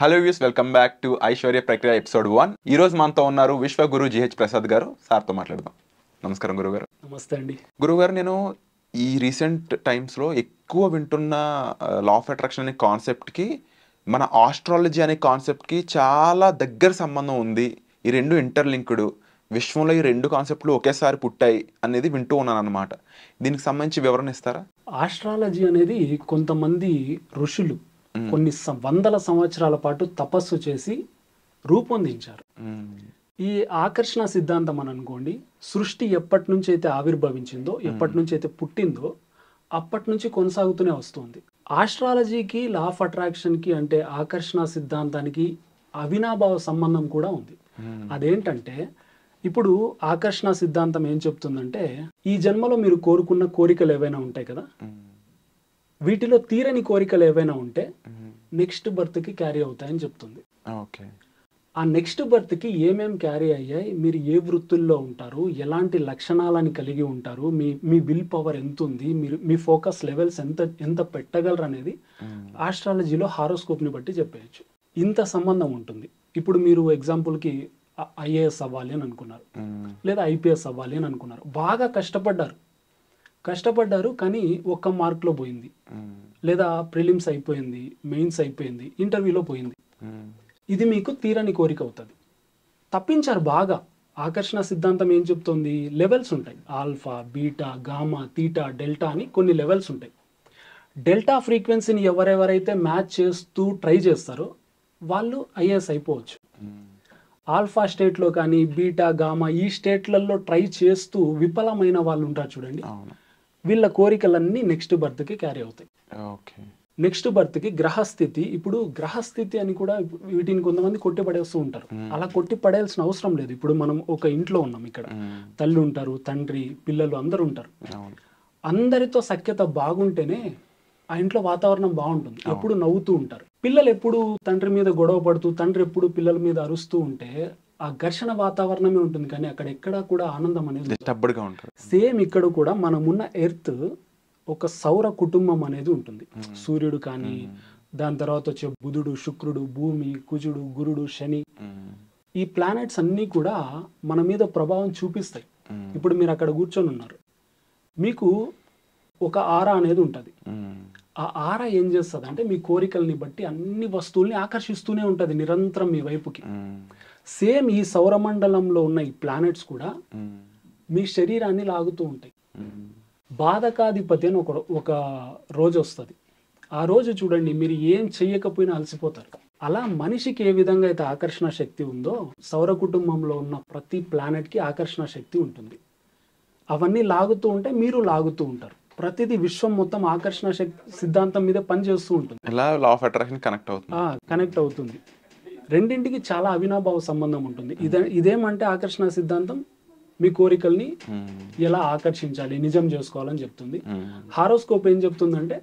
Hello views, welcome back to Aishwarya ప్రక్రియ episode 1. ఈ రోజు మనతో ఉన్నారు విశ్వగురు జిహెచ్ ప్రసాద్ గారు. సార్తో మాట్లాడదాం. నమస్కారం గురుగారు. నమస్తే అండి. గురుగారు, నేను ఈ రీసెంట్ టైమ్స్లో ఎక్కువ వింటున్న లా ఆఫ్ అట్రాక్షన్ అనే కాన్సెప్ట్కి మన ఆస్ట్రాలజీ అనే కాన్సెప్ట్కి చాలా దగ్గర సంబంధం ఉంది. ఈ రెండు ఇంటర్లింక్డ్, విశ్వంలో ఈ రెండు కాన్సెప్ట్లు ఒకేసారి పుట్టాయి అనేది వింటూ ఉన్నాను అనమాట. దీనికి సంబంధించి వివరణ ఇస్తారా? ఆస్ట్రాలజీ అనేది కొంతమంది ఋషులు కొన్ని వందల సంవత్సరాల పాటు తపస్సు చేసి రూపొందించారు. ఈ ఆకర్షణ సిద్ధాంతం అని అనుకోండి, సృష్టి ఎప్పటి నుంచి అయితే ఆవిర్భవించిందో, ఎప్పటి నుంచి అయితే పుట్టిందో అప్పటి నుంచి కొనసాగుతూనే వస్తుంది. ఆస్ట్రాలజీకి, లా ఆఫ్ అట్రాక్షన్కి అంటే ఆకర్షణ సిద్ధాంతానికి అవినాభావ సంబంధం కూడా ఉంది. అదేంటంటే, ఇప్పుడు ఆకర్షణ సిద్ధాంతం ఏం చెప్తుందంటే, ఈ జన్మలో మీరు కోరుకున్న కోరికలు ఏవైనా ఉంటాయి కదా, వీటిలో తీరని కోరికలు ఏవైనా ఉంటే నెక్స్ట్ బర్త్కి క్యారీ అవుతాయని చెప్తుంది. ఓకే. ఆ నెక్స్ట్ బర్త్కి ఏమేం క్యారీ అయ్యాయి, మీరు ఏ వృత్తుల్లో ఉంటారు, ఎలాంటి లక్షణాలని కలిగి ఉంటారు, మీ విల్ పవర్ ఎంత ఉంది, మీ ఫోకస్ లెవెల్స్ ఎంత పెట్టగలరు అనేది ఆస్ట్రాలజీలో హారోస్కోప్ని బట్టి చెప్పేయచ్చు. ఇంత సంబంధం ఉంటుంది. ఇప్పుడు మీరు ఎగ్జాంపుల్కి ఐఏఎస్ అవ్వాలి అని అనుకున్నారు, లేదా ఐపీఎస్ అవ్వాలి అని అనుకున్నారు. బాగా కష్టపడ్డారు కానీ ఒక్క మార్క్లో పోయింది, లేదా ప్రిలిమ్స్ అయిపోయింది, మెయిన్స్ అయిపోయింది, ఇంటర్వ్యూలో పోయింది. ఇది మీకు తీరని కోరిక అవుతుంది. తప్పించారు బాగా. ఆకర్షణ సిద్ధాంతం ఏం చెప్తుంది? లెవెల్స్ ఉంటాయి. Alpha, beta, gamma, theta, delta అని కొన్ని లెవెల్స్ ఉంటాయి. డెల్టా ఫ్రీక్వెన్సీని ఎవరెవరైతే మ్యాచ్ చేస్తూ ట్రై చేస్తారో వాళ్ళు ఐఏఎస్ అయిపోవచ్చు. ఆల్ఫా స్టేట్లో కానీ, బీటా, గామా ఈ స్టేట్లలో ట్రై చేస్తూ విఫలమైన వాళ్ళు ఉంటారు చూడండి, వీళ్ళ కోరికలన్నీ నెక్స్ట్ బర్త్కి క్యారీ అవుతాయి. నెక్స్ట్ బర్త్కి గ్రహస్థితి, ఇప్పుడు గ్రహస్థితి అని కూడా వీటిని కొంతమంది కొట్టి పడేస్తూ ఉంటారు. అలా కొట్టి పడేయాల్సిన అవసరం లేదు. ఇప్పుడు మనం ఒక ఇంట్లో ఉన్నాం, ఇక్కడ తల్లి ఉంటారు, తండ్రి, పిల్లలు అందరూ ఉంటారు. అందరితో సఖ్యత బాగుంటేనే ఆ ఇంట్లో వాతావరణం బాగుంటుంది. ఎప్పుడు నవ్వుతూ ఉంటారు. పిల్లలు ఎప్పుడు తండ్రి మీద గొడవ పడుతూ, తండ్రి ఎప్పుడు పిల్లల మీద అరుస్తూ ఉంటే ఆ ఘర్షణ వాతావరణమే ఉంటుంది, కానీ అక్కడ ఎక్కడా కూడా ఆనందం అనేది ఉంటుంది. సేమ్ ఇక్కడ కూడా మనమున్న ఎర్త్ ఒక సౌర కుటుంబం అనేది ఉంటుంది. సూర్యుడు కానీ, దాని తర్వాత వచ్చే బుధుడు, శుక్రుడు, భూమి, కుజుడు, గురుడు, శని, ఈ ప్లానెట్స్ అన్నీ కూడా మన మీద ప్రభావం చూపిస్తాయి. ఇప్పుడు మీరు అక్కడ కూర్చొని ఉన్నారు, మీకు ఒక ఆరా అనేది ఉంటుంది. ఆ ఆరా ఏం చేస్తుంది అంటే, మీ కోరికల్ని బట్టి అన్ని వస్తువుల్ని ఆకర్షిస్తూనే ఉంటుంది నిరంతరం మీ వైపుకి. సేమ్ ఈ సౌరమండలంలో ఉన్న ఈ ప్లానెట్స్ కూడా మీ శరీరాన్ని లాగుతూ ఉంటాయి. బాధకాధిపతి అని ఒక రోజు వస్తుంది. ఆ రోజు చూడండి, మీరు ఏం చెయ్యకపోయినా అలసిపోతారు. అలా మనిషికి ఏ విధంగా అయితే ఆకర్షణ శక్తి ఉందో, సౌర కుటుంబంలో ఉన్న ప్రతి ప్లానెట్కి ఆకర్షణ శక్తి ఉంటుంది. అవన్నీ లాగుతూ ఉంటే మీరు లాగుతూ ఉంటారు. ప్రతిదీ విశ్వం మొత్తం ఆకర్షణ శక్తి సిద్ధాంతం మీద పనిచేస్తూ ఉంటుంది. లా ఆఫ్ అట్రాక్షన్ కనెక్ట్ అవుతుంది. రెండింటికి చాలా అవినాభావ సంబంధం ఉంటుంది. ఇదేమంటే ఆకర్షణ సిద్ధాంతం మీ కోరికల్ని ఎలా ఆకర్షించాలి, నిజం చేసుకోవాలని చెప్తుంది. హారోస్కోప్ ఏం చెప్తుందంటే,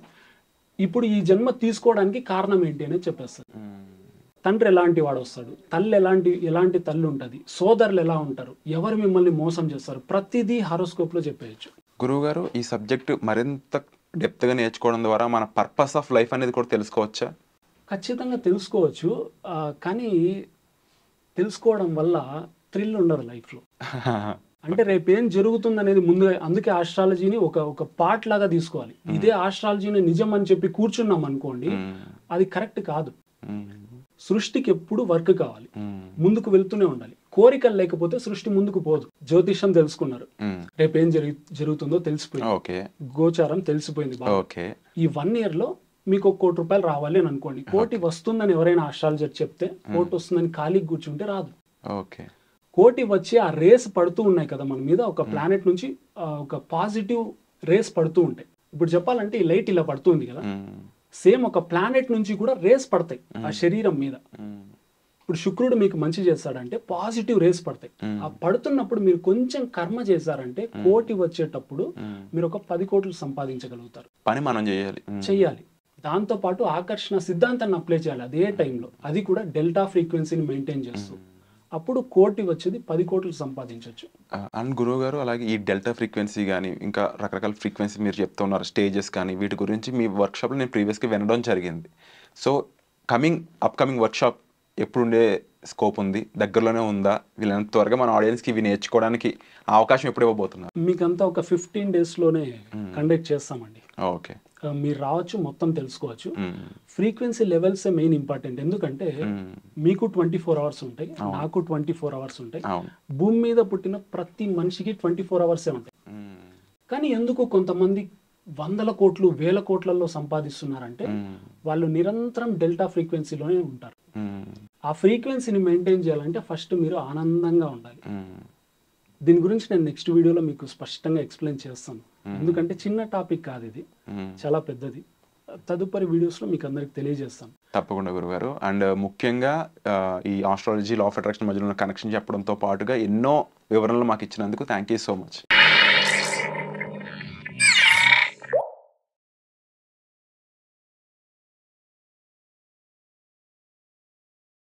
ఇప్పుడు ఈ జన్మ తీసుకోవడానికి కారణం ఏంటి అనేది చెప్పేస్తుంది. తండ్రి ఎలాంటి వాడు వస్తాడు, తల్లి ఎలాంటి తల్లి ఉంటుంది, సోదరులు ఎలా ఉంటారు, ఎవరు మిమ్మల్ని మోసం చేస్తారు, ప్రతిదీ హారోస్కోప్లో చెప్పేయచ్చు. గురువు గారు, ఈ సబ్జెక్ట్ మరింత డెప్త్గా నేర్చుకోవడం ద్వారా మన పర్పస్ ఆఫ్ లైఫ్ అనేది కూడా తెలుసుకోవచ్చా? ఖచ్చితంగా తెలుసుకోవచ్చు, కానీ తెలుసుకోవడం వల్ల థ్రిల్ ఉండదు లైఫ్లో. అంటే రేపు ఏం జరుగుతుంది అనేది ముందుగా, అందుకే ఆస్ట్రాలజీని ఒక పార్ట్ లాగా తీసుకోవాలి. ఇదే ఆస్ట్రాలజీని నిజం అని చెప్పి కూర్చున్నాం అనుకోండి, అది కరెక్ట్ కాదు. సృష్టికి ఎప్పుడు వర్క్ కావాలి, ముందుకు వెళ్తూనే ఉండాలి. కోరికలు లేకపోతే సృష్టి ముందుకు పోదు. జ్యోతిషం తెలుసుకున్నారు, రేపు ఏం జరుగుతుందో తెలిసిపోయింది, గోచారం తెలిసిపోయింది. ఈ 1 yearలో మీకు 1 కోటి రూపాయలు రావాలి అని అనుకోండి. కోటి వస్తుందని ఎవరైనా ఆస్ట్రాలజర్ చెప్తే, కోటి వస్తుందని ఖాళీకి కూర్చుంటే రాదు. కోటి వచ్చి ఆ రేస్ పడుతూ ఉన్నాయి కదా మన మీద, ఒక ప్లానెట్ నుంచి ఒక పాజిటివ్ రేస్ పడుతూ ఉంటాయి. ఇప్పుడు చెప్పాలంటే ఈ లైట్ ఇలా పడుతుంది కదా, సేమ్ ఒక ప్లానెట్ నుంచి కూడా రేస్ పడతాయి ఆ శరీరం మీద. ఇప్పుడు శుక్రుడు మీకు మంచి చేస్తాడంటే పాజిటివ్ రేస్ పడతాయి. ఆ పడుతున్నప్పుడు మీరు కొంచెం కర్మ చేశారంటే కోటి వచ్చేటప్పుడు మీరు ఒక 10 కోట్లు సంపాదించగలుగుతారు. పని మనం చెయ్యాలి. దాంతో పాటు ఆకర్షణ సిద్ధాంతాన్ని అప్లై చేయాలి అదే టైంలో, అది కూడా డెల్టా ఫ్రీక్వెన్సీని మెయింటైన్ చేస్తూ. అప్పుడు కోటి వచ్చేది 10 కోట్లు సంపాదించవచ్చు. అండ్ గురువు గారు, అలాగే ఈ డెల్టా ఫ్రీక్వెన్సీ కానీ, ఇంకా రకరకాల ఫ్రీక్వెన్సీ మీరు చెప్తున్నారు, స్టేజెస్ కానీ, వీటి గురించి మీ వర్క్షాప్లో నేను ప్రీవియస్గా వినడం జరిగింది. సో అప్కమింగ్ వర్క్షాప్ ఎప్పుడుండే స్కోప్ ఉంది, దగ్గరలోనే ఉందా, వీళ్ళంత త్వరగా మన ఆడియన్స్కి ఇవి నేర్చుకోవడానికి అవకాశం ఎప్పుడు ఇవ్వబోతున్నారు? మీకంతా ఒక 15 డేస్లోనే కండక్ట్ చేస్తామండి. ఓకే. మీరు రావచ్చు, మొత్తం తెలుసుకోవచ్చు. ఫ్రీక్వెన్సీ లెవెల్సే మెయిన్ ఇంపార్టెంట్. ఎందుకంటే మీకు 24 అవర్స్ ఉంటాయి, నాకు 24 అవర్స్ ఉంటాయి, భూమి మీద పుట్టిన ప్రతి మనిషికి 24 అవర్సే ఉంటాయి. కానీ ఎందుకు కొంతమంది 100 కోట్లు 1000 కోట్లలో సంపాదిస్తున్నారంటే వాళ్ళు నిరంతరం డెల్టా ఫ్రీక్వెన్సీలోనే ఉంటారు. ఆ ఫ్రీక్వెన్సీని మెయింటైన్ చేయాలంటే ఫస్ట్ మీరు ఆనందంగా ఉండాలి. దీని గురించి నేను నెక్స్ట్ వీడియోలో మీకు స్పష్టంగా ఎక్స్ప్లెయిన్ చేస్తాను. ఎందుకంటే చిన్న టాపిక్ కాదు, ఇది చాలా పెద్దది. తదుపరి వీడియోస్లో మీకు అందరికి తెలియజేస్తాను. తప్పకుండా గురుగారు. అండ్ ముఖ్యంగా ఈ ఆస్ట్రాలజీ, లా ఆఫ్ అట్రాక్షన్ మధ్యలో కనెక్షన్ చెప్పడంతో పాటుగా ఎన్నో వివరణలు మాకు ఇచ్చినందుకు థ్యాంక్ యూ సో మచ్.